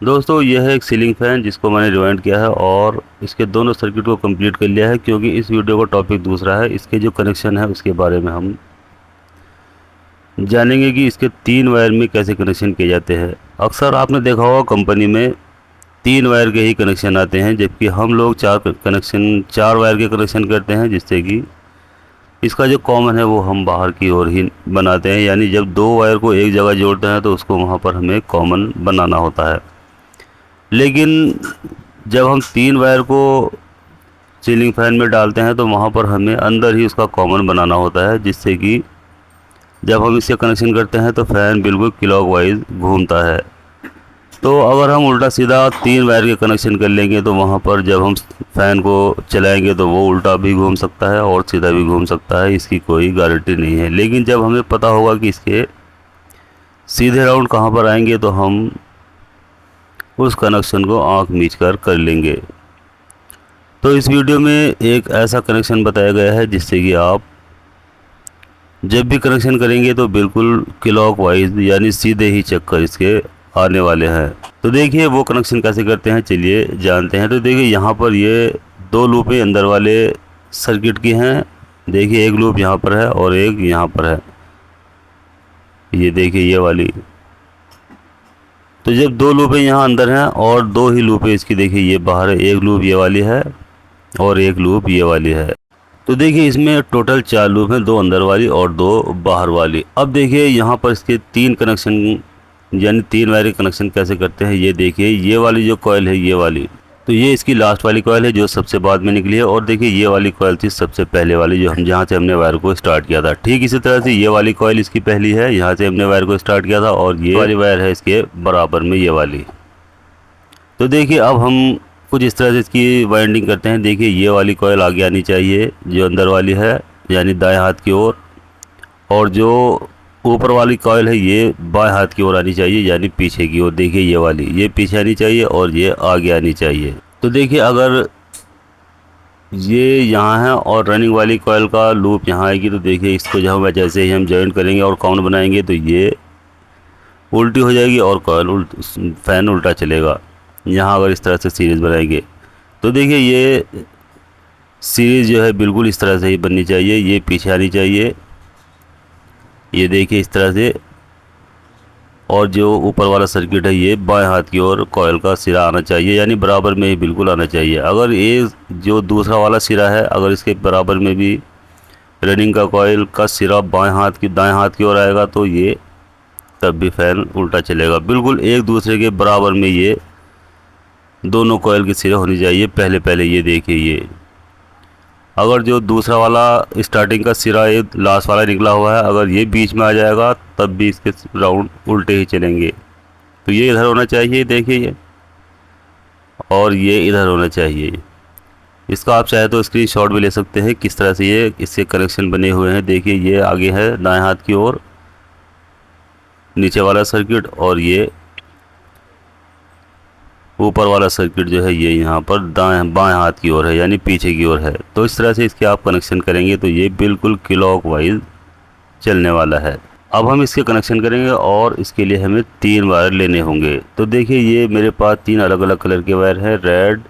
दोस्तों यह है एक सीलिंग फ़ैन जिसको मैंने रिवाइंड किया है और इसके दोनों सर्किट को कंप्लीट कर लिया है, क्योंकि इस वीडियो का टॉपिक दूसरा है। इसके जो कनेक्शन है उसके बारे में हम जानेंगे कि इसके 3 वायर में कैसे कनेक्शन किए जाते हैं। अक्सर आपने देखा होगा कंपनी में 3 वायर के ही कनेक्शन आते हैं, जबकि हम लोग 4 वायर के कनेक्शन करते हैं, जिससे कि इसका जो कॉमन है वो हम बाहर की ओर ही बनाते हैं। यानी जब 2 वायर को एक जगह जोड़ते हैं तो उसको वहाँ पर हमें कॉमन बनाना होता है। लेकिन जब हम 3 वायर को सीलिंग फ़ैन में डालते हैं तो वहाँ पर हमें अंदर ही उसका कॉमन बनाना होता है, जिससे कि जब हम इससे कनेक्शन करते हैं तो फ़ैन बिल्कुल क्लॉकवाइज घूमता है। तो अगर हम उल्टा सीधा 3 वायर के कनेक्शन कर लेंगे तो वहाँ पर जब हम फ़ैन को चलाएंगे तो वो उल्टा भी घूम सकता है और सीधा भी घूम सकता है, इसकी कोई गारंटी नहीं है। लेकिन जब हमें पता होगा कि इसके सीधे राउंड कहाँ पर आएंगे तो हम उस कनेक्शन को आँख मीच कर लेंगे। तो इस वीडियो में एक ऐसा कनेक्शन बताया गया है जिससे कि आप जब भी कनेक्शन करेंगे तो बिल्कुल क्लॉकवाइज यानी सीधे ही चक्कर इसके आने वाले हैं। तो देखिए वो कनेक्शन कैसे करते हैं, चलिए जानते हैं। तो देखिए यहाँ पर ये 2 लूपें अंदर वाले सर्किट की हैं। देखिए एक लूप यहाँ पर है और एक यहाँ पर है, ये देखिए ये वाली। तो जब 2 लूपें यहाँ अंदर हैं और 2 ही लूपें इसकी देखिए ये बाहर है, एक लूप ये वाली है और एक लूप ये वाली है। तो देखिए इसमें टोटल 4 लूप हैं, 2 अंदर वाली और 2 बाहर वाली। अब देखिए यहाँ पर इसके 3 कनेक्शन यानी 3 वायर के कनेक्शन कैसे करते हैं। ये देखिए ये वाली जो कॉइल है ये वाली, तो ये इसकी लास्ट वाली कॉइल है जो सबसे बाद में निकली है। और देखिए ये वाली कॉइल थी सबसे पहले वाली, जो हम जहाँ से हमने वायर को स्टार्ट किया था। ठीक इसी तरह से ये वाली कॉइल इसकी पहली है, यहाँ से हमने वायर को स्टार्ट किया था, और ये वाली वायर है इसके बराबर में ये वाली। तो देखिए अब हम कुछ इस तरह से इसकी वाइंडिंग करते हैं। देखिए ये वाली कॉइल आगे आनी चाहिए जो अंदर वाली है, यानी दाएं हाथ की ओर, और जो ऊपर वाली कॉइल है ये बाएं हाथ की ओर आनी चाहिए, यानी पीछे की ओर। देखिए ये वाली ये पीछे आनी चाहिए और ये आगे आनी चाहिए। तो देखिए अगर ये यहाँ है और रनिंग वाली कॉइल का लूप यहाँ आएगी, तो देखिए इसको जब जैसे ही हम जॉइंट करेंगे और काउंट बनाएंगे तो ये उल्टी हो जाएगी और कॉइल फ़ैन उल्टा चलेगा। यहाँ अगर इस तरह से सीरीज़ बनाएंगे तो देखिए ये सीरीज़ जो है बिल्कुल इस तरह से ही बननी चाहिए, ये पीछे आनी चाहिए, ये देखिए इस तरह से। और जो ऊपर वाला सर्किट है ये बाएं हाथ की ओर कॉइल का सिरा आना चाहिए, यानी बराबर में ही बिल्कुल आना चाहिए। अगर ये जो दूसरा वाला सिरा है अगर इसके बराबर में भी रनिंग का कॉइल का सिरा दाएं हाथ की ओर आएगा तो ये तब भी फ़ैन उल्टा चलेगा। बिल्कुल एक दूसरे के बराबर में ये दोनों कॉइल के सिरे होनी चाहिए पहले। ये देखिए ये अगर जो दूसरा वाला स्टार्टिंग का सिरा ये लास्ट वाला निकला हुआ है, अगर ये बीच में आ जाएगा तब भी इसके राउंड उल्टे ही चलेंगे। तो ये इधर होना चाहिए देखिए ये, और ये इधर होना चाहिए। इसका आप चाहे तो स्क्रीनशॉट भी ले सकते हैं किस तरह से ये इससे कनेक्शन बने हुए हैं। देखिए ये आगे है दाएं हाथ की ओर नीचे वाला सर्किट, और ये ऊपर वाला सर्किट जो है ये यहाँ पर बाएं हाथ की ओर है, यानी पीछे की ओर है। तो इस तरह से इसके आप कनेक्शन करेंगे तो ये बिल्कुल क्लॉकवाइज चलने वाला है। अब हम इसके कनेक्शन करेंगे और इसके लिए हमें 3 वायर लेने होंगे। तो देखिए ये मेरे पास 3 अलग अलग कलर के वायर हैं, रेड,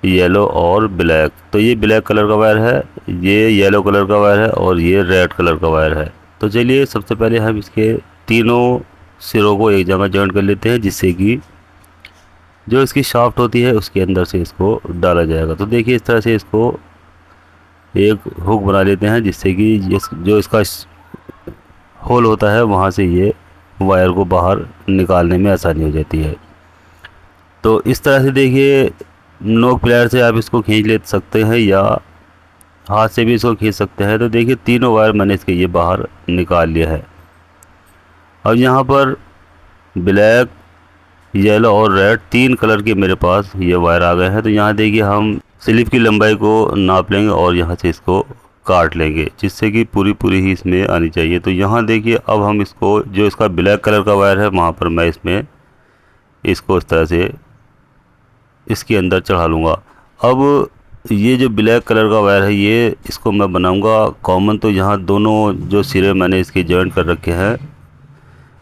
येलो और ब्लैक। तो ये ब्लैक कलर का वायर है, ये येलो कलर का वायर है और ये रेड कलर का वायर है। तो चलिए सबसे पहले हम इसके तीनों सिरों को एक जगह जॉइंट कर लेते हैं, जिससे कि जो इसकी शाफ्ट होती है उसके अंदर से इसको डाला जाएगा। तो देखिए इस तरह से इसको एक हुक बना लेते हैं, जिससे कि जो इसका होल होता है वहाँ से ये वायर को बाहर निकालने में आसानी हो जाती है। तो इस तरह से देखिए नोक प्लायर से आप इसको खींच ले सकते हैं या हाथ से भी इसको खींच सकते हैं। तो देखिए तीनों वायर मैंने इसके ये बाहर निकाल लिया है। अब यहाँ पर ब्लैक, येलो और रेड 3 कलर के मेरे पास ये वायर आ गए हैं। तो यहाँ देखिए हम स्लिप की लंबाई को नाप लेंगे और यहाँ से इसको काट लेंगे, जिससे कि पूरी ही इसमें आनी चाहिए। तो यहाँ देखिए अब हम इसको जो इसका ब्लैक कलर का वायर है वहाँ पर मैं इसको इस तरह से इसके अंदर चढ़ा लूँगा। अब ये जो ब्लैक कलर का वायर है ये इसको मैं बनाऊँगा कॉमन। तो यहाँ दोनों जो सिरे मैंने इसके जॉइंट कर रखे हैं,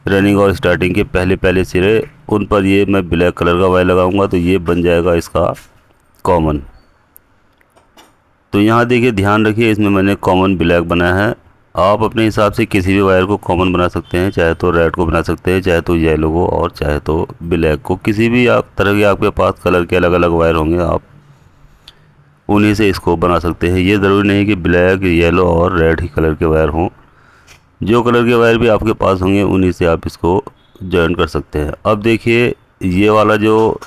रनिंग और स्टार्टिंग के पहले सिरे, उन पर ये मैं ब्लैक कलर का वायर लगाऊंगा तो ये बन जाएगा इसका कॉमन। तो यहाँ देखिए ध्यान रखिए, इसमें मैंने कॉमन ब्लैक बनाया है। आप अपने हिसाब से किसी भी वायर को कॉमन बना सकते हैं, चाहे तो रेड को बना सकते हैं, चाहे तो येलो को, और चाहे तो ब्लैक को। किसी भी आप तरह के आपके पास कलर के अलग अलग वायर होंगे, आप उन्हीं से इसको बना सकते हैं। ये ज़रूरी नहीं कि ब्लैक, येलो और रेड ही कलर के वायर हों। जो कलर के वायर भी आपके पास होंगे उन्हीं से आप इसको जॉइन कर सकते हैं। अब देखिए ये वाला जो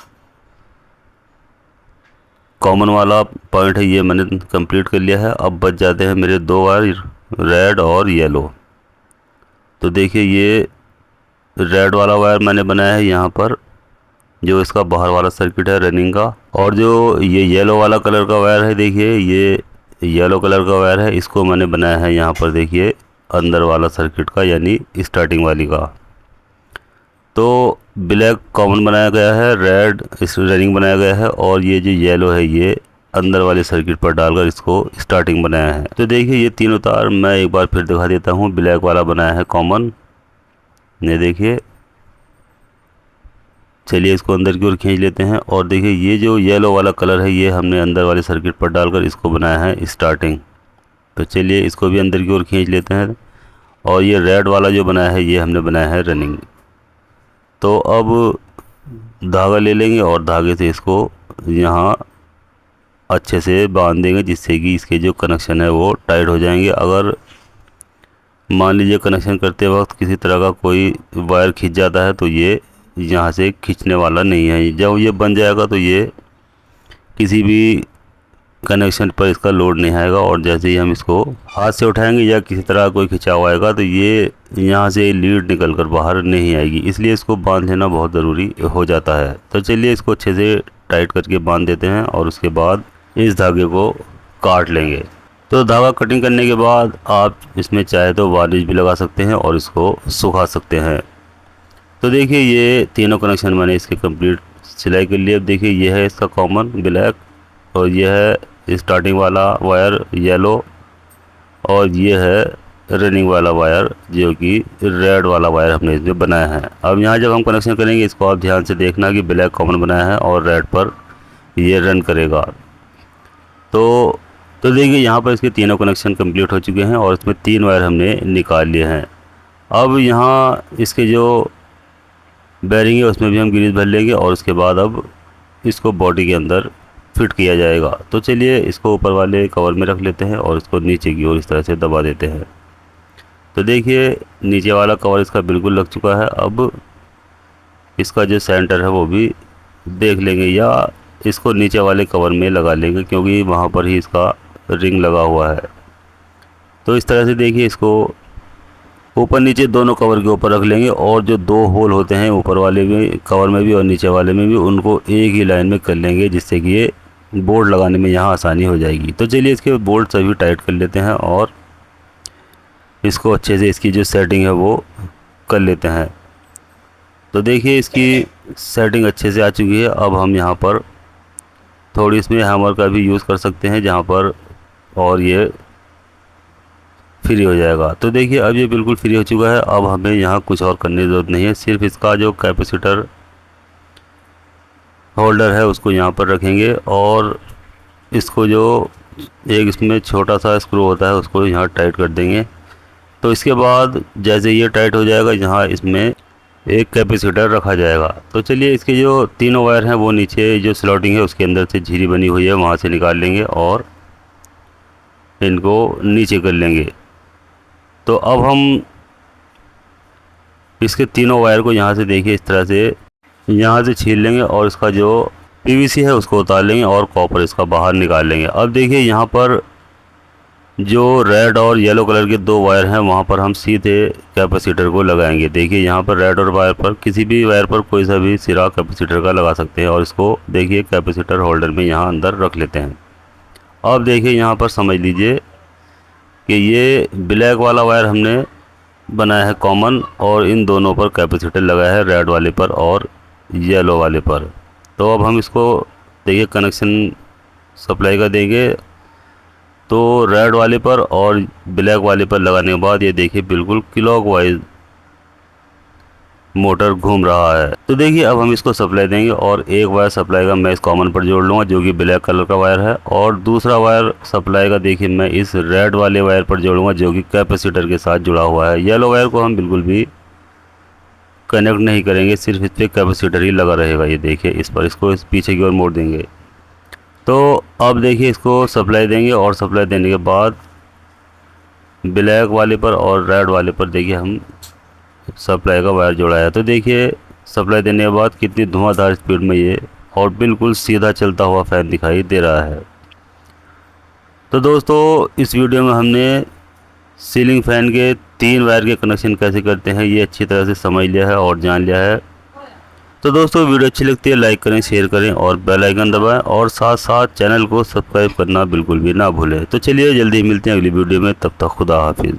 कॉमन वाला पॉइंट है ये मैंने कंप्लीट कर लिया है। अब बच जाते हैं मेरे दो वायर, रेड और येलो। तो देखिए ये रेड वाला वायर मैंने बनाया है यहाँ पर, जो इसका बाहर वाला सर्किट है रनिंग का। और जो ये येलो वाला कलर का वायर है, देखिए ये येलो कलर का वायर है, इसको मैंने बनाया है यहाँ पर देखिए अंदर वाला सर्किट का, यानी स्टार्टिंग वाली का। तो ब्लैक कॉमन बनाया गया है, रेड इस रनिंग बनाया गया है, और ये जो येलो है ये अंदर वाले सर्किट पर डालकर इसको स्टार्टिंग बनाया है। तो देखिए ये तीनों तार मैं एक बार फिर दिखा देता हूँ। ब्लैक वाला बनाया है कॉमन, ये देखिए। चलिए इसको अंदर की ओर खींच लेते हैं, और देखिए ये जो येलो वाला कलर है ये हमने अंदर वाले सर्किट पर डालकर इसको बनाया है स्टार्टिंग। तो चलिए इसको भी अंदर की ओर खींच लेते हैं, और ये रेड वाला जो बनाया है ये हमने बनाया है रनिंग। तो अब धागा ले लेंगे और धागे से इसको यहाँ अच्छे से बांध देंगे, जिससे कि इसके जो कनेक्शन है वो टाइट हो जाएंगे। अगर मान लीजिए कनेक्शन करते वक्त किसी तरह का कोई वायर खिंच जाता है तो ये यहाँ से खींचने वाला नहीं है। जब ये बन जाएगा तो ये किसी भी कनेक्शन पर इसका लोड नहीं आएगा, और जैसे ही हम इसको हाथ से उठाएंगे या किसी तरह कोई खिंचाव आएगा तो ये यहाँ से लीड निकल कर बाहर नहीं आएगी। इसलिए इसको बांध लेना बहुत ज़रूरी हो जाता है। तो चलिए इसको अच्छे से टाइट करके बांध देते हैं, और उसके बाद इस धागे को काट लेंगे। तो धागा कटिंग करने के बाद आप इसमें चाहे तो वार्निश भी लगा सकते हैं और इसको सुखा सकते हैं। तो देखिए ये तीनों कनेक्शन मैंने इसके कंप्लीट सिलाई कर लिए। अब देखिए ये है इसका कॉमन ब्लैक, और ये है स्टार्टिंग वाला वायर येलो, और ये है रनिंग वाला वायर जो कि रेड वाला वायर हमने इसमें बनाया है। अब यहाँ जब हम कनेक्शन करेंगे इसको आप ध्यान से देखना कि ब्लैक कॉमन बनाया है और रेड पर ये रन करेगा। तो देखिए यहाँ पर इसके तीनों कनेक्शन कंप्लीट हो चुके हैं, और इसमें 3 वायर हमने निकाल लिए हैं। अब यहाँ इसके जो बेरिंग है उसमें भी हम ग्रीस भर लेंगे, और उसके बाद अब इसको बॉडी के अंदर फिट किया जाएगा। तो चलिए इसको ऊपर वाले कवर में रख लेते हैं और इसको नीचे की ओर इस तरह से दबा देते हैं। तो देखिए नीचे वाला कवर इसका बिल्कुल लग चुका है। अब इसका जो सेंटर है वो भी देख लेंगे, या इसको नीचे वाले कवर में लगा लेंगे क्योंकि वहाँ पर ही इसका रिंग लगा हुआ है। तो इस तरह से देखिए इसको ऊपर नीचे दोनों कवर के ऊपर रख लेंगे, और जो 2 होल होते हैं ऊपर वाले में कवर में भी और नीचे वाले में भी, उनको एक ही लाइन में कर लेंगे, जिससे कि ये बोल्ट लगाने में यहाँ आसानी हो जाएगी। तो चलिए इसके बोल्ट सभी टाइट कर लेते हैं और इसको अच्छे से इसकी जो सेटिंग है वो कर लेते हैं। तो देखिए इसकी सेटिंग अच्छे से आ चुकी है। अब हम यहाँ पर थोड़ी इसमें हैमर का भी यूज़ कर सकते हैं जहाँ पर, और ये फ्री हो जाएगा। तो देखिए अब ये बिल्कुल फ्री हो चुका है। अब हमें यहाँ कुछ और करने की ज़रूरत नहीं है, सिर्फ इसका जो कैपेसिटर होल्डर है उसको यहाँ पर रखेंगे, और इसको जो एक इसमें छोटा सा स्क्रू होता है उसको यहाँ टाइट कर देंगे। तो इसके बाद जैसे ये टाइट हो जाएगा यहाँ इसमें एक कैपेसिटर रखा जाएगा। तो चलिए इसके जो तीनों वायर हैं वो नीचे जो स्लॉटिंग है उसके अंदर से झिरी बनी हुई है वहाँ से निकाल लेंगे और इनको नीचे कर लेंगे। तो अब हम इसके तीनों वायर को यहाँ से देखिए इस तरह से यहाँ से छील लेंगे, और इसका जो पीवीसी है उसको उतार लेंगे और कॉपर इसका बाहर निकाल लेंगे। अब देखिए यहाँ पर जो रेड और येलो कलर के 2 वायर हैं वहाँ पर हम सीधे कैपेसिटर को लगाएंगे। देखिए यहाँ पर रेड और वायर पर किसी भी वायर पर कोई सा भी सिरा कैपेसिटर का लगा सकते हैं, और इसको देखिए कैपेसिटर होल्डर में यहाँ अंदर रख लेते हैं। अब देखिए यहाँ पर समझ लीजिए कि ये ब्लैक वाला वायर हमने बनाया है कॉमन, और इन दोनों पर कैपेसिटर लगाया है, रेड वाले पर और येलो वाले पर। तो अब हम इसको देखिए कनेक्शन सप्लाई का देंगे। तो रेड वाले पर और ब्लैक वाले पर लगाने के बाद ये देखिए बिल्कुल क्लॉकवाइज मोटर घूम रहा है। तो देखिए अब हम इसको सप्लाई देंगे और एक वायर सप्लाई का मैं इस कॉमन पर जोड़ लूँगा जो कि ब्लैक कलर का वायर है, और दूसरा वायर सप्लाई का देखिए मैं इस रेड वाले वायर पर जोड़ूंगा जो कि कैपेसिटर के साथ जुड़ा हुआ है। येलो वायर को हम बिल्कुल भी कनेक्ट नहीं करेंगे, सिर्फ इस पर कैपेसिटर ही लगा रहेगा। ये देखिए इस पर इसको इस पीछे की ओर मोड़ देंगे। तो अब देखिए इसको सप्लाई देंगे और सप्लाई देने के बाद ब्लैक वाले पर और रेड वाले पर देखिए हम सप्लाई का वायर जोड़ा है। तो देखिए सप्लाई देने के बाद कितनी धुआंधार स्पीड में ये और बिल्कुल सीधा चलता हुआ फैन दिखाई दे रहा है। तो दोस्तों इस वीडियो में हमने सीलिंग फैन के 3 वायर के कनेक्शन कैसे करते हैं ये अच्छी तरह से समझ लिया है और जान लिया है। तो दोस्तों वीडियो अच्छी लगती है लाइक करें, शेयर करें और बेल आइकन दबाएं, और साथ साथ चैनल को सब्सक्राइब करना बिल्कुल भी ना भूलें। तो चलिए जल्दी मिलते हैं अगली वीडियो में, तब तक खुदा हाफिज़।